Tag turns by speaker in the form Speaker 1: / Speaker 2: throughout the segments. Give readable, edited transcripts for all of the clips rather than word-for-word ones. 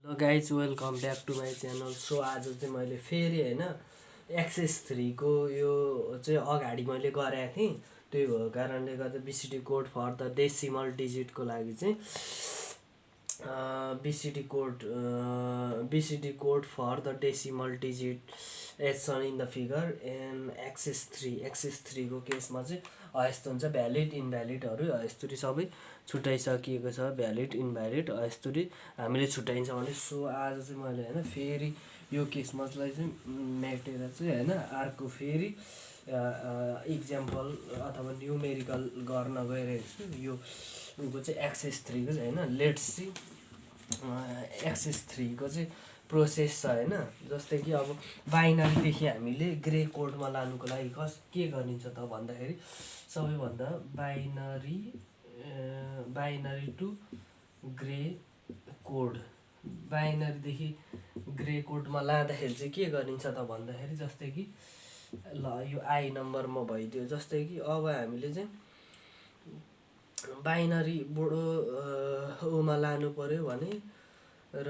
Speaker 1: Hello guys welcome back to my channel. So आज चाहिँ मैले फेरि होइन एक्सेस 3 को यो चाहिँ अगाडि मैले गरेको थिएँ। त्यही भएको कारणले गर्दा BCD code for the decimal डिजिटको लागि चाहिँ BCD code for the decimal digit as shown in the figure and Excess-3 को केसमा चाहिँ यस्तो हुन्छ भ्यालिड इनभ्यालिडहरू यस्तरी सबै छुट्याइसकिएको छ। भ्यालिड इनभ्यालिड यस्तरी हामीले छुट्याइन्छ भने सो आज चाहिँ मैले होइन फेरि यो केसमालाई चाहिँ मेटेर चाहिँ होइन अर्को फेरि इक्जाम्पल अथवा न्युमेरिकल गर्न गइरहेको छु। यो उनको चाहिँ Excess-3 को चाहिँ होइन लेट्स सी Excess-3 को चाहिँ प्रोसेस छ होइन। जस्तै कि अब बाइनरीदेखि हामीले ग्रे कोडमा लानुको लागि के गरिन्छ त भन्दाखेरि सबैभन्दा बाइनरी टु ग्रे कोड बाइनरीदेखि ग्रे कोडमा लाँदाखेरि चाहिँ के गरिन्छ त भन्दाखेरि जस्तै कि ल यो आई नम्बरमा भइदियो। जस्तै कि अब हामीले चाहिँ बाइनरी बोडोमा लानु पर्यो भने र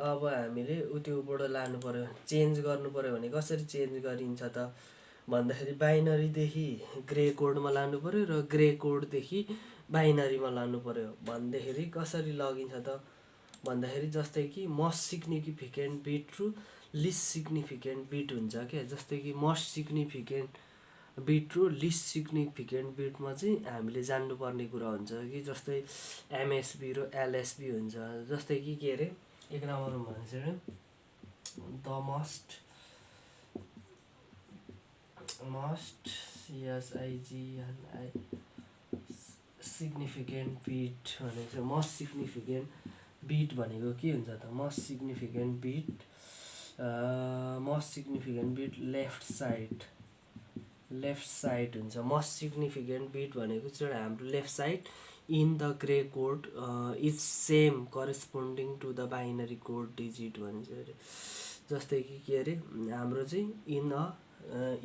Speaker 1: अब हामीले उत्योबाट लानु पर्यो चेन्ज गर्नु पर्यो भने कसरी चेन्ज गरिन्छ त भन्दाखेरि बाइनरीदेखि ग्रे कोडमा लानु पर्यो र ग्रे कोडदेखि बाइनरीमा लानु पर्यो भन्दाखेरि कसरी लगिन्छ त भन्दाखेरि जस्तै कि most significant bit to least significant bit हुन्छ क्या। जस्तै कि मोस्ट सिग्निफिकेन्ट बिट र लिस्ट सिग्निफिकेन्ट बिटमा चाहिँ हामीले जान्नुपर्ने कुरा हुन्छ कि जस्तै एमएसबी र एलएसबी हुन्छ। जस्तै कि के अरे एक नम्बरमा भन्छ द मोस्ट सिग्निफिकेन्ट बिट भनेको चाहिँ मोस्ट सिग्निफिकेन्ट बिट भनेको के हुन्छ त most significant bit left side हुन्छ। मोस्ट सिग्निफिकेन्ट बिट भनेको चाहिँ हाम्रो left side in the Gray code is same corresponding to the binary code digit भन्छ अरे। जस्तै कि के अरे हाम्रो चाहिँ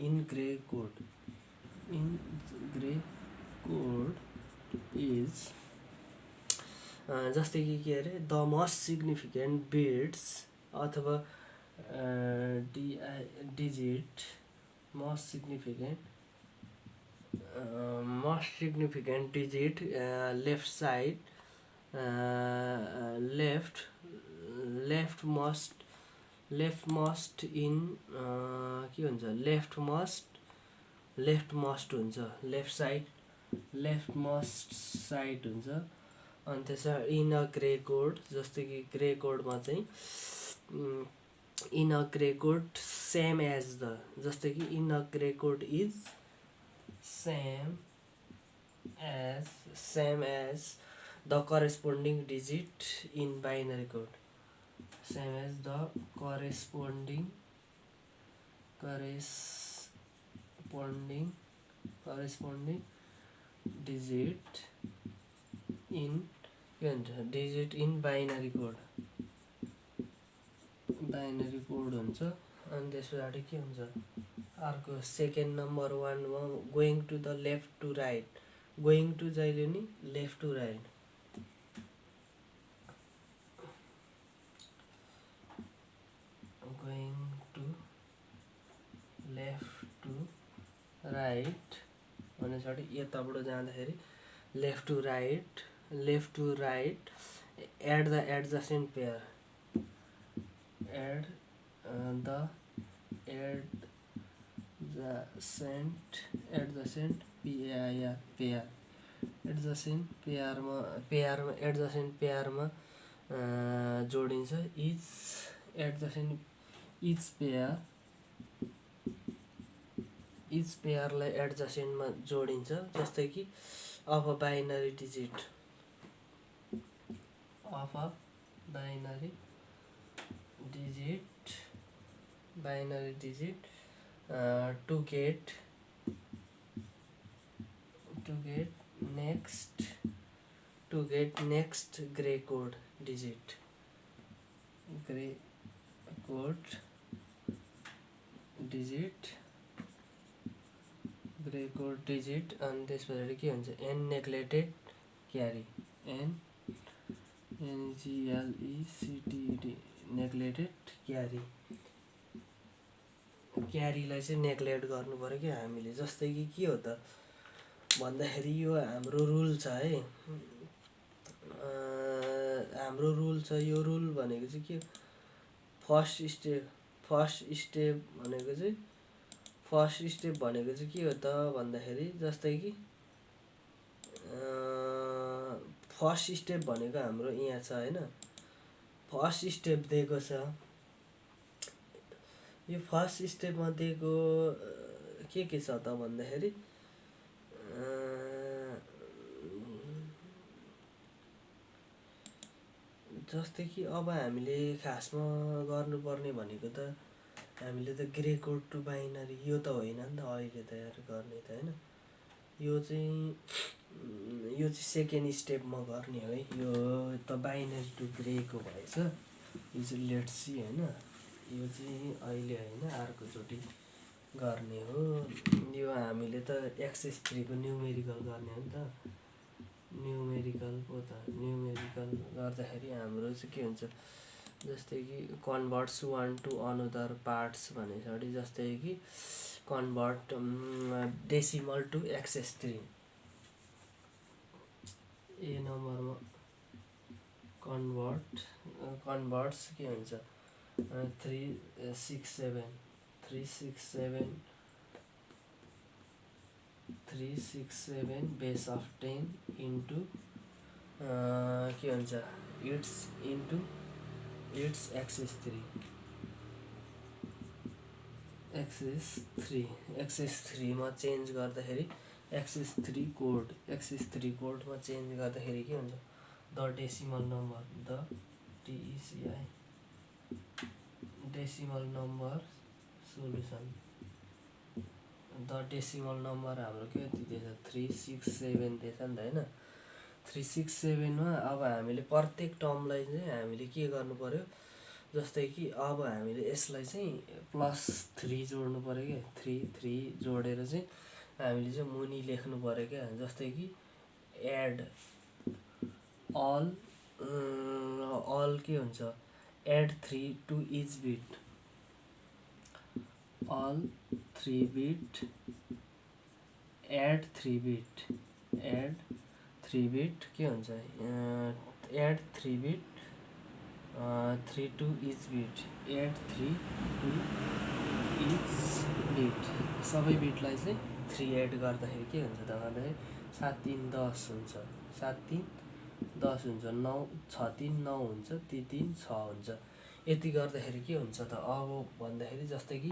Speaker 1: इन ग्रे कोड इज जस्तै कि के अरे द मोस्ट सिग्निफिकेन्ट बिट्स अथवा digit most significant digit left side leftmost in के हुन्छ leftmost हुन्छ leftmost side हुन्छ। अनि त्यसमा इन अ ग्रे कोड जस्तै कि ग्रे कोडमा चाहिँ in a gray code same as the जस्तै कि in a gray code is same as the corresponding digit in binary code same as the corresponding digit in binary code हुन्छ। अनि त्यस पछाडि के हुन्छ अर्को सेकेन्ड नम्बर वानमा going to the left to right going to जहिले नि लेफ्ट टु राइट भने पछाडि यताबाट जाँदाखेरि left to right add the adjacent pair पेयरमा जोडिन्छ इच पेयरलाई एडजसेन्टमा जोडिन्छ। जस्तै कि of a binary digit to get next gray code digit अनि त्यस पछाडि के हुन्छ an neglected carry NGLECT neglected क्यारीलाई चाहिँ नेग्लेक्ट गर्नु पऱ्यो कि हामीले। जस्तै कि के हो त भन्दाखेरि यो हाम्रो रुल छ है, हाम्रो रुल छ। यो रुल भनेको चाहिँ के, फर्स्ट स्टेप भनेको चाहिँ के हो त भन्दाखेरि, जस्तै कि फर्स्ट स्टेप भनेको हाम्रो यहाँ छ होइन, फर्स्ट स्टेप दिएको छ। यो फर्स्ट स्टेपमा दिएको के छ त भन्दाखेरि जस्तै कि अब हामीले खासमा गर्नुपर्ने भनेको त हामीले त ग्रे कोड टु बाइनरी यो त होइन नि त अहिले तयार गर्ने त होइन। यो चाहिँ सेकेन्ड स्टेपमा गर्ने है। यो त बाइनरी टु ग्रेको भएछ, यो चाहिँ लेट्स सी होइन। यो चाहिँ अहिले होइन अर्कोचोटि गर्ने हो। यो हामीले त एक्सेस-3 को न्युमेरिकल गर्ने हो नि त। न्युमेरिकल गर्दाखेरि हाम्रो चाहिँ के हुन्छ, जस्तै कि converts one to another parts भने पछाडि जस्तै कि convert decimal to excess a नम्बरमा कन्भर्ट्स के हुन्छ 367 बेस अफ 10 इन्टु के हुन्छ इट्स एक्सेस-3 मा चेन्ज गर्दाखेरि एक्सेस-3 कोडमा चेन्ज गर्दाखेरि के हुन्छ, the decimal number decimal number solution. The decimal number हाम्रो के दिएछ 367 दिएछ नि त होइन। 367 मा अब हामीले प्रत्येक टर्मलाई चाहिँ हामीले के गर्नु पर्यो, जस्तै कि अब हामीले यसलाई चाहिँ +3 जोड्नु पर्यो क्या। 3 जोडेर चाहिँ हामीले चाहिँ मुनि लेख्नु पर्यो क्या। जस्तै कि एड अल के हुन्छ, add 3 to each bit, all 3 bit, add 3 bit के हुन्छ, add 3 bit 3 to each bit, add 3 to each bit. सबै बिटलाई चाहिँ 3 एड गर्दाखेरि के हुन्छ त भन्दाखेरि 7 3 10 हुन्छ, 7 3 10 हुन्छ, 9 6 3 9 हुन्छ, 3 3 6 हुन्छ। यति गर्दाखेरि के हुन्छ त अब भन्दाखेरि जस्तै कि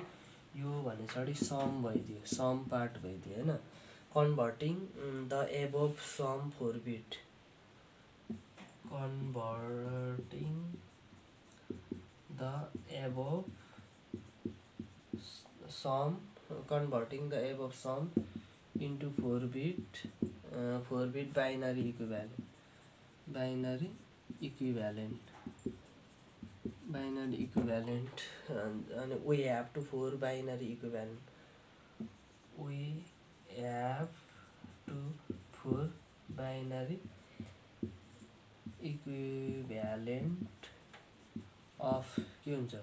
Speaker 1: यो भने पछाडि सम भइदियो, सम पार्ट भइदियो होइन। Converting the above sum 4 bit, converting the above sum into 4 bit binary equivalent अनि we have to 4 binary equivalent of के हुन्छ,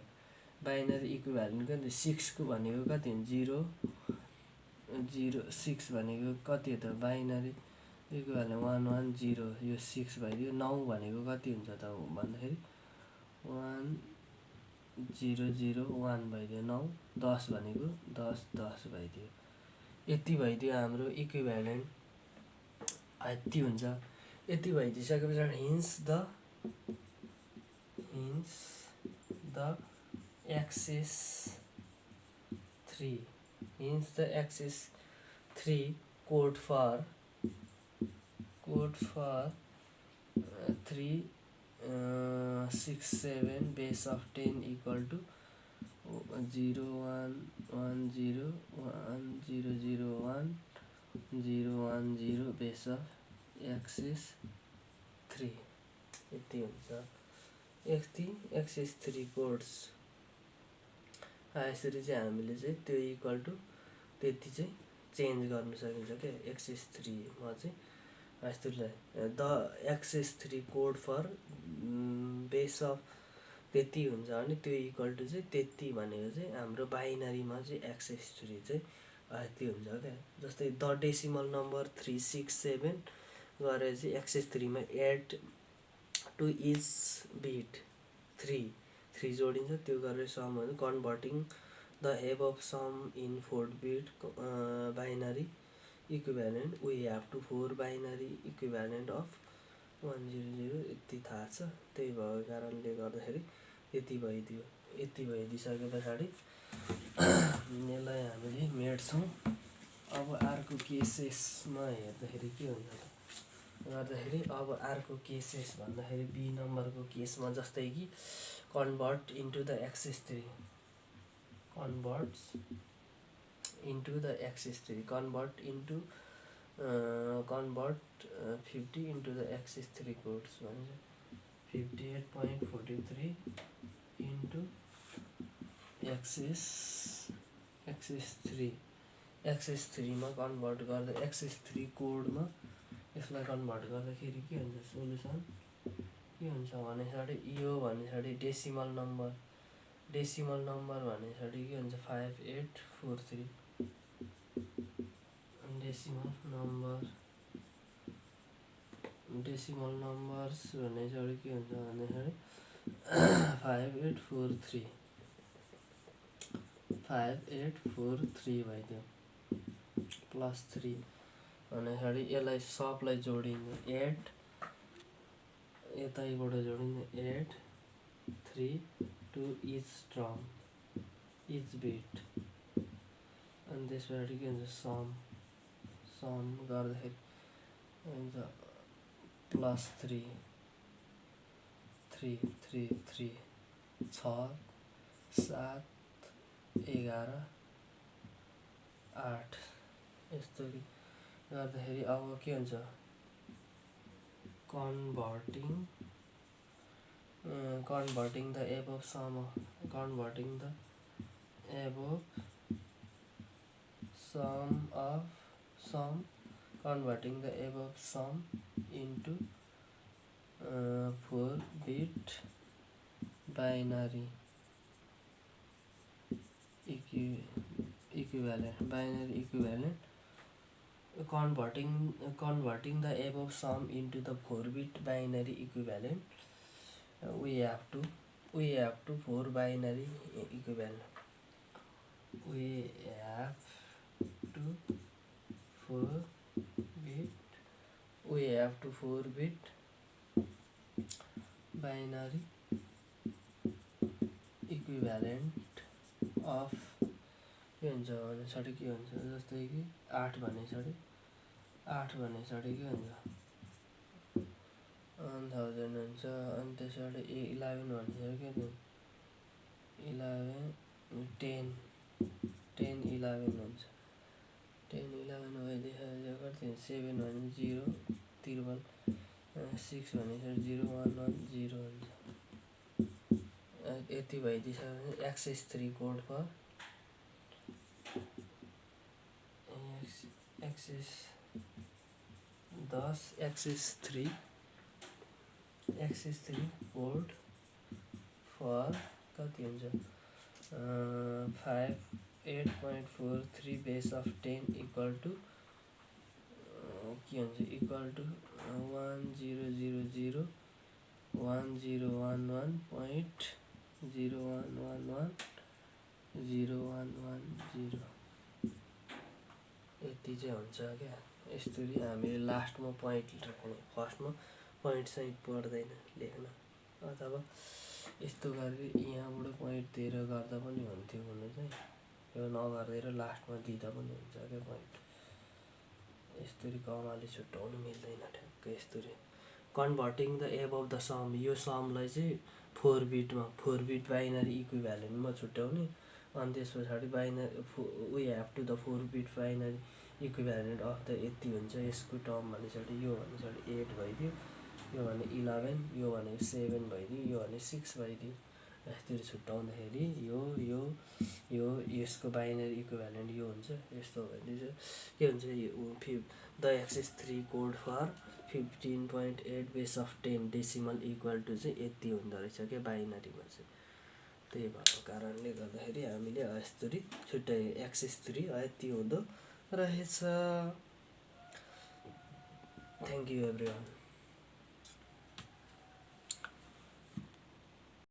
Speaker 1: बाइनरी इक्विभ्यालेन्ट कति 6 को भनेको कति हुन्छ 0 6 भनेको कति हो त, बाइनरी इक्विभ्यालेन्ट 1 1 0, यो 6 भइदियो। 9 भनेको कति हुन्छ त भन्दाखेरि 1 0 0 1 भइदियो 9, 10 भनेको 10 10 भइदियो। यति भइदियो हाम्रो इक्विभ्यालेन्ट, यति हुन्छ। यति भइदिसके पछाडि hence the excess three code for 367 base of 10 equal to 0 1 1 0 1 0 0 1 0 1 0 base of एक्सेस-3 यति हुन्छ। यति एक्सेस-3 कोड्स यसरी चाहिँ हामीले चाहिँ त्यो इक्वल टु त्यति चाहिँ चेन्ज गर्न सकिन्छ क्या। एक्सेस-3 मा चाहिँ यस्तोलाई the excess three code for base of त्यति हुन्छ भने त्यो इक्वल टु चाहिँ त्यति भनेको चाहिँ हाम्रो बाइनरीमा चाहिँ Excess-3 चाहिँ यति हुन्छ क्या। जस्तै द डेसिमल नम्बर 367 गरेर चाहिँ Excess-3 मा एड टु इच बिट 3 जोडिन्छ, त्यो गरेर सम हुन्छ। Converting the above sum in 4 bit binary equivalent we have to 4 binary equivalent of 100 यति थाहा छ। त्यही भएको कारणले गर्दाखेरि यति भइदियो। यति भइदिइसके पछाडि यसलाई हामीले मेट्छौँ। अब अर्को केसेसमा हेर्दाखेरि के हुन्छ त गर्दाखेरि, अब अर्को केसेस भन्दाखेरि बी नम्बरको केसमा जस्तै कि convert into the Excess-3 converts into the Excess-3 convert into convert 50 into the Excess-3 codes भन्छ 58.43 इन्टु Excess-3 मा कन्भर्ट गर्दा Excess-3 कोडमा यसलाई कन्भर्ट गर्दाखेरि के हुन्छ सोलुसन के हुन्छ भनेपछि यो भनेपछि डेसिमल नम्बर भनेपछि के हुन्छ 5843 डेसिमल नम्बर्स भनेपछि के हुन्छ भनेपछि 5843 भइदियो प्लस 3 भनेपछि यसलाई सबलाई जोडिन्छ एड यतैबाट जोडिन्छ add 3 to each term each bit अनि त्यसपछि के हुन्छ सम गर्दाखेरि हुन्छ प्लस 3 6 7 11 8 यस्तो गर्दाखेरि अब के हुन्छ converting the above sum converting the above sum into 4 bit binary equivalent converting the above sum into the 4-bit binary equivalent we have to 4 binary equivalent we have to 4 bit binary equivalent of के हुन्छ भनेपछि के हुन्छ जस्तै कि 8 भनेपछि के हुन्छ 1000 हुन्छ अनि त्यसबाट 11 भनेपछि के हुन्छ 10 11 हुन्छ 10 11 भइदियो कति 7 भने 0 53 6 भनेपछि 0 1 1 0 हुन्छ। यति भइदिइसक्यो Excess-3 code for Excess-3 code for कति हुन्छ 58.43 बेस अफ 10 इक्वल टु के हुन्छ इक्वल टु 1000 1011.0111 यति चाहिँ हुन्छ क्या। यसरी हामीले लास्टमा पोइन्ट राख्ने, फर्स्टमा पोइन्ट चाहिँ पर्दैन लेख्न, अथवा यस्तो गरेर यहाँबाट पोइन्ट दिएर गर्दा पनि हुन्थ्यो हुनु चाहिँ, यो नगरेर लास्टमा दिँदा पनि हुन्छ क्या पोइन्ट। यसरी कमाले छुट्याउनु मिल्दैन ठ्याक्कै यसरी। Converting the above the sum, यो समलाई चाहिँ 4 बिट बाइनरी इक्विभ्यालेन्टमा छुट्याउने, अनि त्यस पछाडि we have to the 4 bit binary equivalent of the यति हुन्छ यसको टर्म भनेपछि यो भनेपछि 8 भइदियो, यो भने 11, यो भने 7 भइदियो, यो भने 6 भइदियो। यसरी छुट्याउँदाखेरि यो यसको बाइनरी इक्विभ्यालेन्ट यो हुन्छ, यस्तो भइदिन्छ के हुन्छ the Excess-3 code for 15.8 base of 10 decimal equal to चाहिँ यति हुँदो रहेछ क्या बाइनरीमा चाहिँ। त्यही भएको कारणले गर्दाखेरि हामीले यस्तरी छुट्टै Excess-3 यति हुँदो रहेछ। Thank you everyone.